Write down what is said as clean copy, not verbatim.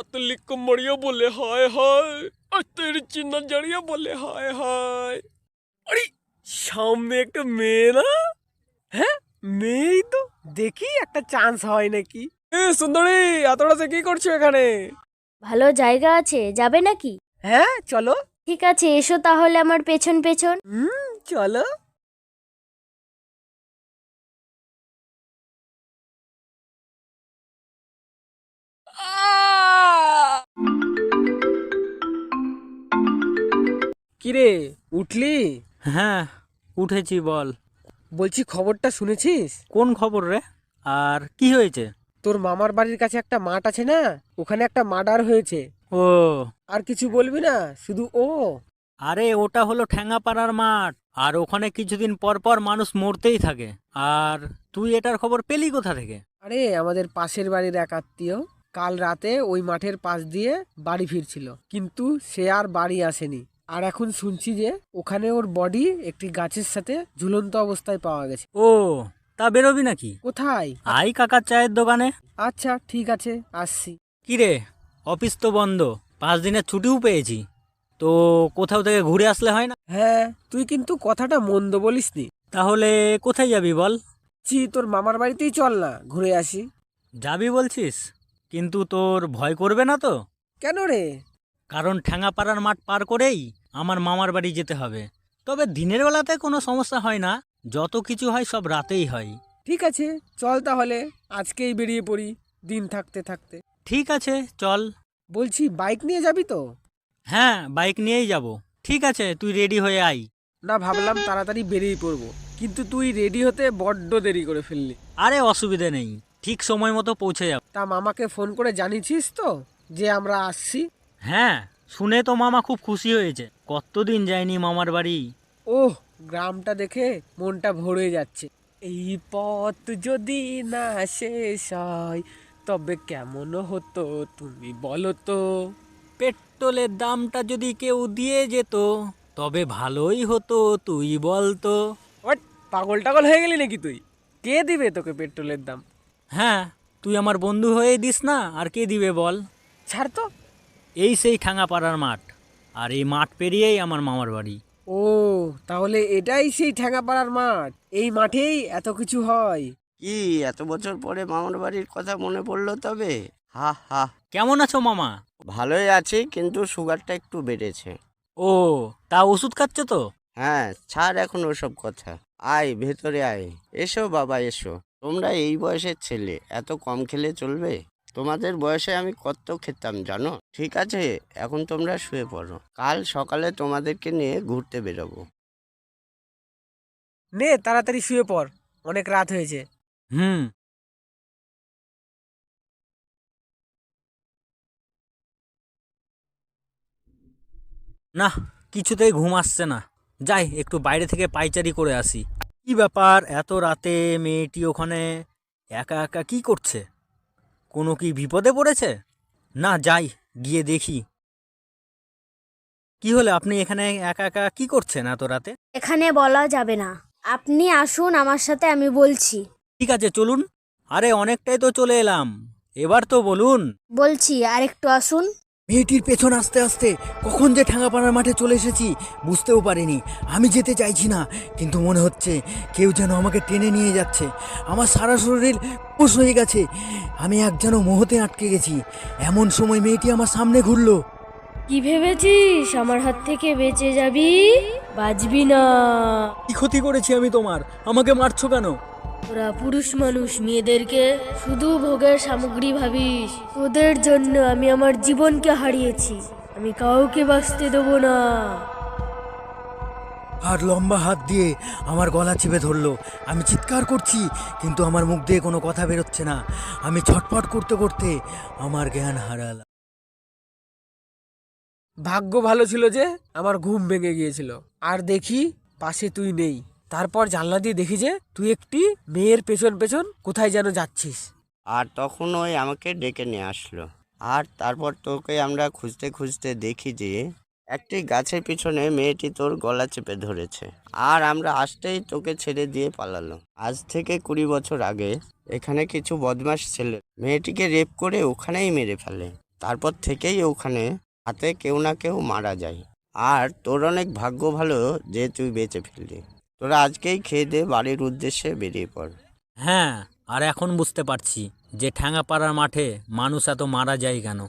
पतली कमरिया बोले हाय हाय, और तेरी चिन्ना जड़िया बोले हाय हाय। अरे সামনে একটা মেয়ে না? হ্যাঁ মেয়েই তো। দেখি একটা চান্স হয় নাকি। সুন্দরী, এত রাতে কি করছো এখানে? ভালো জায়গা আছে, যাবে নাকি? হ্যাঁ চলো। ঠিক আছে, এসো তাহলে আমার পেছন পেছন। চলো। কিরে, উঠলি? হ্যাঁ, উঠেছি। বল। বলছি খবরটা শুনেছিস? কোন খবর রে? আর কি হয়েছে? তোর মামার বাড়ির কাছে একটা মাঠ আছে না, ওখানে একটা মার্ডার হয়েছে। ও, আর কিছু বলবি না, শুধু ও। আরে ওটা হলো ঠ্যাঙ্গাপাড়ার মাঠ, আর ওখানে কিছুদিন পর পর মানুষ মরতেই থাকে। আর তুই এটার খবর পেলি কোথা থেকে? আরে আমাদের পাশের বাড়ির এক আত্মীয় কাল রাতে ওই মাঠের পাশ দিয়ে বাড়ি ফিরছিল, কিন্তু সে আর বাড়ি আসেনি। আর এখন শুনছি যে ওখানে ওর বডি একটি গাছের সাথে ঝুলন্ত অবস্থায় পাওয়া গেছে। ও, তা বেরোবি নাকি? কোথায়? আই কাকার চায়ের দোকানে। আচ্ছা ঠিক আছে, আসছি। কিরে, অফিস তো বন্ধ, 5 দিনের ছুটিও পেয়েছি, তো কোথাও থেকে ঘুরে আসলে হয় না? হ্যাঁ, তুই কিন্তু কথাটা মন্দ বলিসনি। তাহলে কোথায় যাবি বল? তোর মামার বাড়িতেই চল না, ঘুরে আসি। যাবি বলছিস, কিন্তু তোর ভয় করবে না তো? কেন রে? কারণ ঠ্যাঙ্গাপাড়ার মাঠ পার করেই আমার মামার বাড়ি যেতে হবে। তবে দিনের বেলাতে কোনো সমস্যা হয় না, যত কিছু হয় সব রাতেই হয়। ঠিক আছে, চল তাহলে আজকেই বেরিয়ে পড়ি, দিন থাকতে থাকতে। ঠিক আছে, চল। বলছি বাইক নিয়ে যাবি তো? হ্যাঁ, বাইক নিয়েই যাব। ঠিক আছে, তুই রেডি হয়ে আয়। না, ভাবলাম তাড়াতাড়ি বেরিয়ে পড়বো, কিন্তু তুই রেডি হতে বড্ড দেরি করে ফেললি। আরে অসুবিধে নেই, ঠিক সময় মতো পৌঁছে যাব। তা মামাকে ফোন করে জানিয়েছিস তো যে আমরা আসছি? হ্যাঁ, শুনে তো মামা খুব খুশি হয়েছে। কতদিন যায়নি মামার বাড়ি। ওহ, গ্রামটা দেখে মনটা ভরে যাচ্ছে। এই পথ যদি না শেষ হয় তবে কেমন হতো তুমি বলো তো। পেট্রোলের দামটা যদি কেউ দিয়ে যেত তবে ভালোই হতো, তুই বল তো। ওট, পাগল টাগল হয়ে গেলি নাকি তুই? কে দিবে তোকে পেট্রোলের দাম? হ্যাঁ, তুই আমার বন্ধু হয়ে দিস না, আর কে দিবে বল। ছাড় তো। এই সেই ঠ্যাঙ্গাপাড়ার মাঠ, আর এই মাঠ পেরিয়েই আমার মামার বাড়ি। ও, তাহলে এটাই সেই ঠ্যাঙ্গাপাড়ার মাঠ, এই মাঠেই এত কিছু হয়। কি এত বছর পরে মামার বাড়ির কথা মনে পড়লো তবে? হা হা। কেমন আছো মামা? ভালোই আছি, কিন্তু সুগারটা একটু বেড়েছে। ও, তা ওষুধ খাচ্ছ তো? হ্যাঁ, ছাড় এখন ওসব কথা। আয় ভেতরে আয়। এসো বাবা এসো। তোমরা এই বয়সের ছেলে, এত কম খেলে চলবে? তোমাদের বয়সে আমি কত খেতাম জানো? ঠিক আছে, এখন তোমরা শুয়ে পড়ো, কাল সকালে তোমাদেরকে নিয়ে ঘুরতে বেরোবো। নে তাড়াতাড়ি শুয়ে পড়, অনেক রাত হয়েছে। হুম। না, কিছুতেই ঘুম আসছে না। যাই একটু বাইরে থেকে পাইচারি করে আসি। কি ব্যাপার, এত রাতে মেয়েটি ওখানে একা একা কি করছে? কোনো কি বিপদে পড়েছে? না, যাই গিয়ে দেখি। কি হলো, আপনি এখানে একা একা কি করছেন এত রাতে? এখানে বলা যাবে না, আপনি আসুন আমার সাথে, আমি বলছি। ঠিক আছে, চলুন। আরে অনেকটাই তো চলে এলাম, এবার তো বলুন। বলছি আর একটু আসুন। মেয়েটির পেছন আস্তে আস্তে কখন যে ঠ্যাঙ্গাপাড়ার মাঠে চলে এসেছি বুঝতেও পারিনি। আমি যেতে চাইছি না, কিন্তু মনে হচ্ছে কেউ যেন আমাকে টেনে নিয়ে যাচ্ছে। আমার সারা শরীর উপুশ হয়ে গেছে, আমি এক যেন মোহতে আটকে গেছি। এমন সময় মেয়েটি আমার সামনে ঘুরলো। কি ভেবেছিস আমার হাত থেকে বেঁচে যাবি? বাঁচবি না। কি ক্ষতি করেছি আমি তোমার, আমাকে মারছো কেন? তোরা পুরুষ মানুষ মেয়েদেরকে শুধু ভোগের সামগ্রী ভাবিস। তোদের জন্য আমি আমার জীবনকে হারিয়েছি, আমি কাউকে বাঁচতে দেবো না। আর লম্বা হাত দিয়ে আমার গলা চেপে ধরলো। আমি চিৎকার করছি, কিন্তু আমার মুখ দিয়ে কোনো কথা বেরোচ্ছে না। আমি ছটফট করতে করতে আমার জ্ঞান হারালাম। ভাগ্য ভালো ছিল যে আমার ঘুম ভেঙে গিয়েছিল, আর দেখি পাশে তুই নেই। তারপর জানলা দিয়ে দেখি যে তুই একটি মেয়ের পেছন পেছন কোথায় যেন যাচ্ছিস। আর তখন ওই আমাকে ডেকে নিয়ে আসলো। আর তারপর তোকে আমরা খুঁজতে খুঁজতে দেখি যে একটি গাছের পিছনে মেয়েটি তোর গলা চেপে ধরেছে। আর আমরা আসতেই তোকে ছেড়ে দিয়ে পালালো। আজ থেকে 20 বছর আগে এখানে কিছু বদমাশ ছেলে মেয়েটিকে রেপ করে ওখানেই মেরে ফেলে। তারপর থেকেই ওখানে হাতে কেউ না কেউ মারা যায়। আর তোর অনেক ভাগ্য ভালো যে তুই বেঁচে ফিরলি। তোরা আজকেই খেয়ে দে, বাড়ির উদ্দেশ্যে বেরিয়ে পড়। হ্যাঁ, আর এখন বুঝতে পারছি যে ঠ্যাঙাপাড়ার মাঠে মানুষ এত মারা যায় কেন।